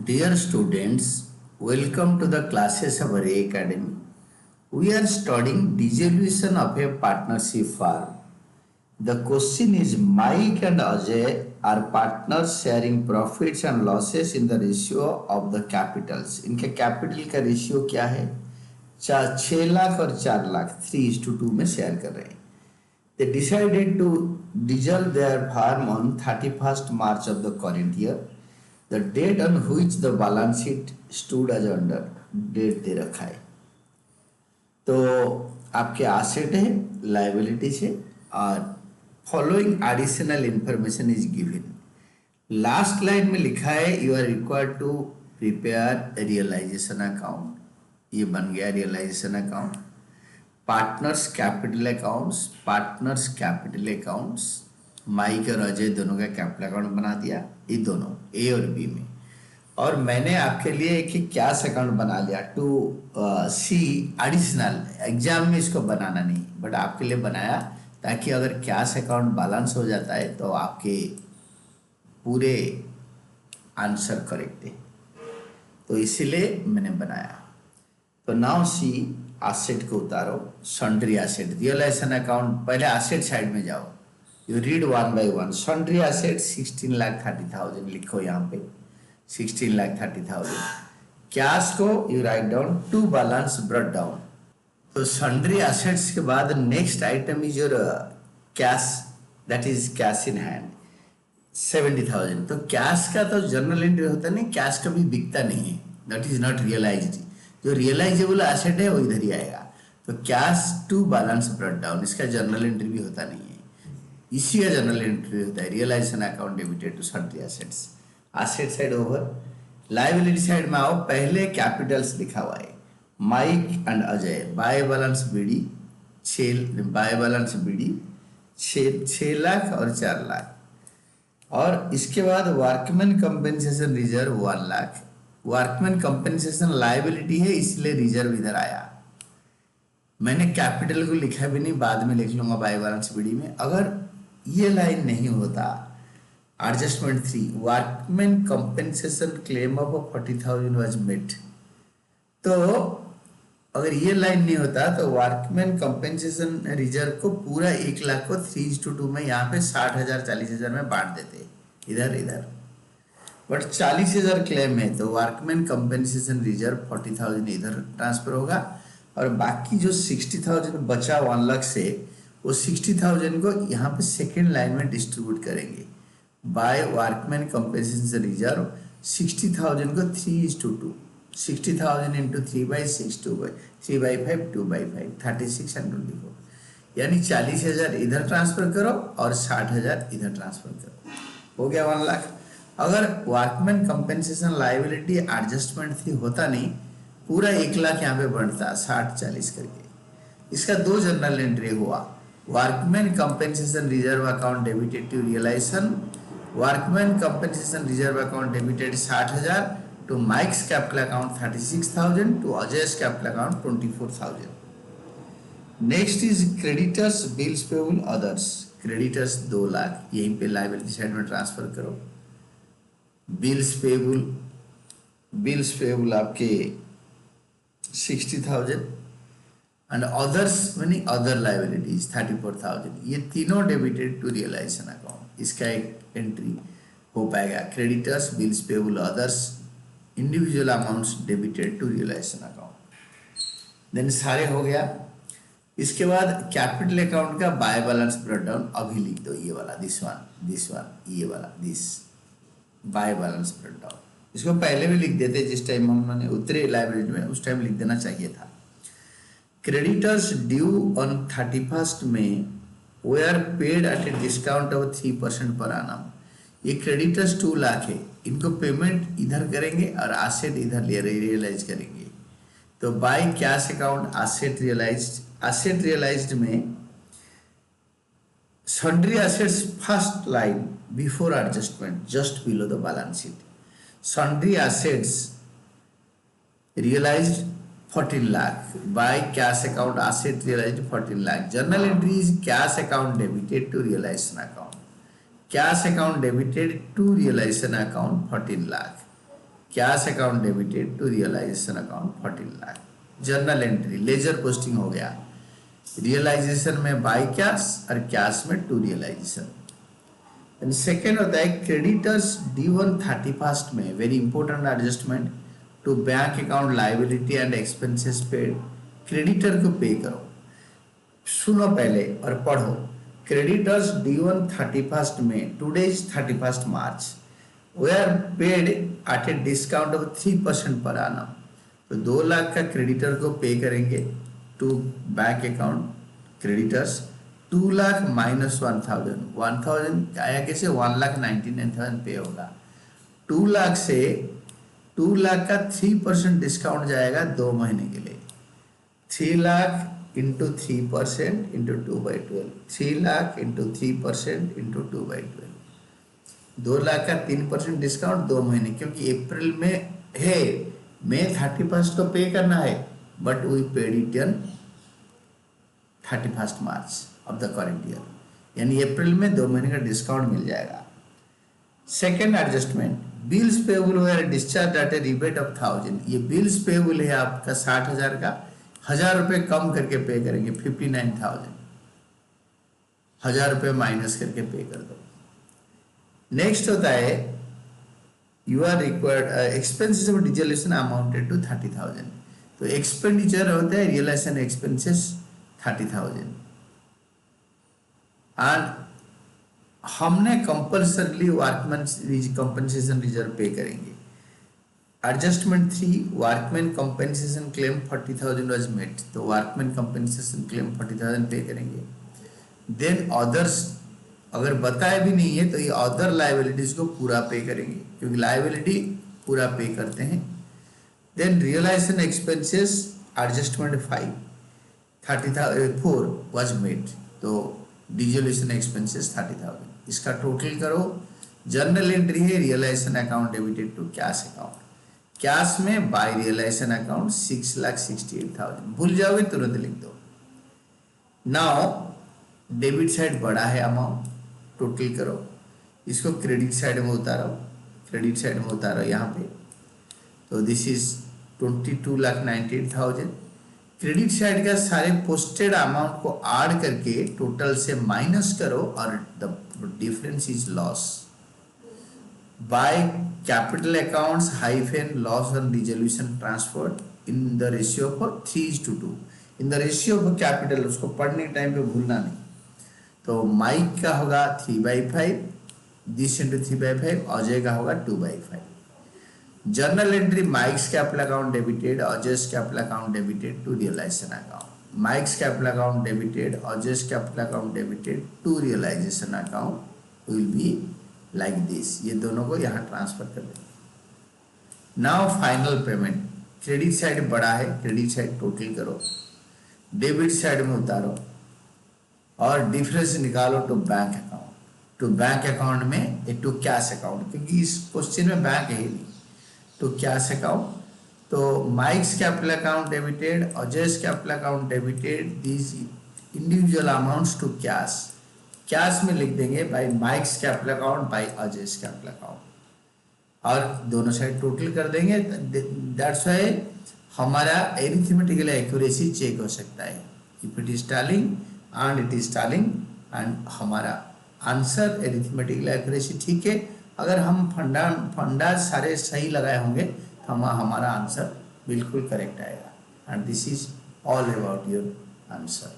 Dear students, welcome to the classes of RayAcademy. We are studying dissolution of a partnership firm. The question is Mike and Ajay are partners sharing profits and losses in the ratio of the capitals. इनके capital का ratio क्या है? 6 लाख और 4 लाख 3:2 में share कर रहे हैं. They decided to dissolve their firm on 31st March of the current year. The date on which the balance sheet stood as under date दे रखा है. तो आपके एसेट है, लायबिलिटीज है और following additional information is given. Last line में लिखा है you are required to prepare realisation account. ये बन गया realisation account. Partners capital accounts, partners capital accounts, Mike और अजय दोनों का कैपिटल अकाउंट बना दिया, ये दोनों ए और बी में. और मैंने आपके लिए एक कैश अकाउंट बना लिया टू सी एडिशनल. एग्जाम में इसको बनाना नहीं बट आपके लिए बनाया ताकि अगर कैश अकाउंट बैलेंस हो जाता है तो आपके पूरे आंसर करेक्ट है, तो इसीलिए मैंने बनाया. तो नाउ सी एसेट को उतारो. Sundry asset, realization account. पहले एसेट साइड में जाओ, you read one by one. Sundry asset 16,30,000 लिखो यहाँ पे, 16,30,000. कैश को you write down to balance brought down. तो सन्ड्री एसेट्स के बाद next item is your cash, that is cash in hand 70,000. तो कैश का तो जर्नल एंट्री होता नहीं, कैश कभी बिकता नहीं है, दैट इज नॉट रियलाइज्ड. जो रियलाइजेबल एसेट है वो इधर ही आएगा. तो cash to balance brought down, इसका जर्नल एंट्री भी होता नहीं है, इसी का जनरल एंट्री होता है. Realization account debited to sundry assets. Asset side over. Liability side में आओ. पहले कैपिटल्स लिखा हुआ है Mike and Ajay. By balance BD 6 lakh और 4 लाख. और इसके बाद workman compensation reserve 1 lakh. Workman compensation liability है इसलिए रिजर्व इधर आया. मैंने कैपिटल को लिखा भी नहीं, बाद में लिख लूंगा बाय बैलेंस बीडी में. अगर ये लाइन नहीं होता adjustment 3 workman compensation claim of 40,000 was met, तो अगर ये लाइन नहीं होता तो वर्कमैन कंपेंसेशन रिजर्व को पूरा 1 लाख को 3:2 में यहाँ पे 60,000 40,000 में बांट देते इधर इधर. बट 40,000 क्लेम है तो वर्कमैन कंपेंसेशन रिजर्व 40,000 इधर ट्रांसफर होगा और बाकी जो 60,000 बचा 1 लाख से वो 60,000 को यहाँ पे सेकेंड लाइन में डिस्ट्रीब्यूट करेंगे. बाय वर्कमैन कंपेंसेशन रिजर्व 60,000 को 3:2, 60,000 इंटू 3/6 3/5 2/5 36 and 24, यानी 40,000 इधर ट्रांसफर करो और 60,000 इधर ट्रांसफर करो, हो गया 1 लाख. अगर वर्कमैन कंपेंसेशन लायबिलिटी एडजस्टमेंट 3 होता नहीं, पूरा 1 लाख यहाँ पे बढ़ता 60-40 करके. इसका 2 जर्नल एंट्री हुआ. Workman compensation reserve account debited to realisation. Workman compensation reserve account debited 60,000 to Mike's capital account 36,000 to Ajay's capital account 24,000. Next is creditors bills payable others. Creditors 2 lakh यहीं पे लायबिलिटी साइड में ट्रांसफर करो. Bills payable आपके 60,000 and others यानी other liabilities 34,000. ये तीनों debited to realisation account. इसका एक एंट्री हो पाएगा. Creditors bills payable others individual amounts debited to realisation account. Then सारे हो गया. इसके बाद कैपिटल अकाउंट का बाय बैलेंस ब्रॉट डाउन अभी लिख दो. ये वाला दिस वन ये वाला this by balance brought down. इसको पहले भी लिख देते जिस टाइम हमने उतरे लायबिलिटी में, उस टाइम लिख देना चाहिए था. क्रेडिटर्स ड्यू ऑन 31st में were paid at a discount of 3% per annum. ये क्रेडिटर्स 2 लाख है, इनको पेमेंट इधर करेंगे और एसेट इधर रियलाइज करेंगे. तो by cash account asset realised में sundry assets first line before adjustment just below the balance sheet. Sundry assets realised 14 lakh. By cash account asset realized 14 lakh. Journal entry is cash account debited to realization account. Cash account debited to realization account 14 lakh. Cash account debited to realisation account 14 lakh. Journal entry ledger posting हो गया, realization में by cash और cash में to realization. And second होता है creditors due 31 में, very important adjustment to bank account liability and expenses paid. Creditor को pay करो, सुनो पहले और पढ़ो। क्रेडिटर्स ड्यू 31 में, today is 31 March, we are paid at a discount of 3% per आना। तो 2 लाख का क्रेडिटर को पे करेंगे to bank account creditors, 2 lakh minus 1000 आया कैसे, 1,99,000 पे होगा। 2 लाख से 2 लाख का 3% डिस्काउंट जाएगा 2 महीने के लिए। 3 lakh into 3% into 2/12, 3 lakh into 3% into 2/12, 2 lakh का 3% डिस्काउंट 2 महीने, क्योंकि अप्रैल में है, मई 31 को पे करना है, but we paid it on 31 March of the current year, यानी अप्रैल में 2 महीने का डिस्काउंट मिल जाएगा। Second adjustment, bills payable were discharged at a rebate of 1000। ये बिल्स पेबल है आपका 60,000 का, 1,000 रुपये कम करके पे करेंगे, 59,000, 1,000 रुपये माइनस करके पे कर दो। नेक्स्ट होता है you are required expenses of dissolution amounted to 30,000। तो एक्सपेंडिचर होता है रियलाइजेशन एक्सपेंसेस 30,000, एंड हमने compulsorily workman compensation reserve pay करेंगे। Adjustment 3, workman compensation claim 40,000 was met, तो वर्कमैन कंपनसेशन क्लेम 40,000 पे करेंगे। देन अदर्स, अगर बताया भी नहीं है तो ये अदर लाइबिलिटीज को पूरा पे करेंगे, क्योंकि लाइबिलिटी पूरा पे करते हैं। Then realization expenses adjustment 5, 34 was made, तो डिसोल्यूशन एक्सपेंसेस 30,000, इसका टोटल करो। जर्नल एंट्री है realization account debited to cash account, cash में बाय रियलाइजेशन अकाउंट 6,68,000, भूल जाओगे तुरंत लिख दो। नाउ डेबिट साइड बड़ा है अमाउंट, टोटल करो, इसको क्रेडिट साइड में उतारो, क्रेडिट साइड में उतारो यहाँ पे, तो दिस इज 22,98,000। क्रेडिट साइड का सारे पोस्टेड अमाउंट को ऐड करके टोटल से माइनस करो और the difference is loss. By capital accounts hyphen loss on dissolution transfer in the ratio of 3:2, in the ratio of capital, उसको पढ़ने टाइम पे भूलना नहीं। तो माइक का होगा 3/5, दिस इंटू 3/5, अजय का होगा 2/5। Journal entry Mike's capital account debited, Ajay's capital account debited to realisation account, Mike's capital account debited, Ajay's capital account debited to realisation account will be like this, ये दोनों को यहाँ ट्रांसफर कर देंगे। Now final payment, credit side बड़ा है, credit side total करो, debit side में उतारो और डिफरेंस निकालो to bank account, to bank account में टू कैश अकाउंट, क्योंकि इस क्वेश्चन में बैंक है ही नहीं, टू कैश अकाउंट। तो Mike's capital account debited, Ajay's capital account debited, this individual amounts to cash, cash में लिख देंगे by Mike's capital account by Ajay's capital account, और दोनों साइड टोटल कर देंगे। दैट्स व्हाई हमारा एरिथमेटिकल एक्यूरेसी चेक हो सकता है, if it is tallying and it is tallying, and हमारा आंसर एरिथमेटिकल एक्यूरेसी ठीक है। अगर हम फंडा सारे सही लगाए होंगे तो हमारा आंसर बिल्कुल करेक्ट आएगा, and this is all about your answer.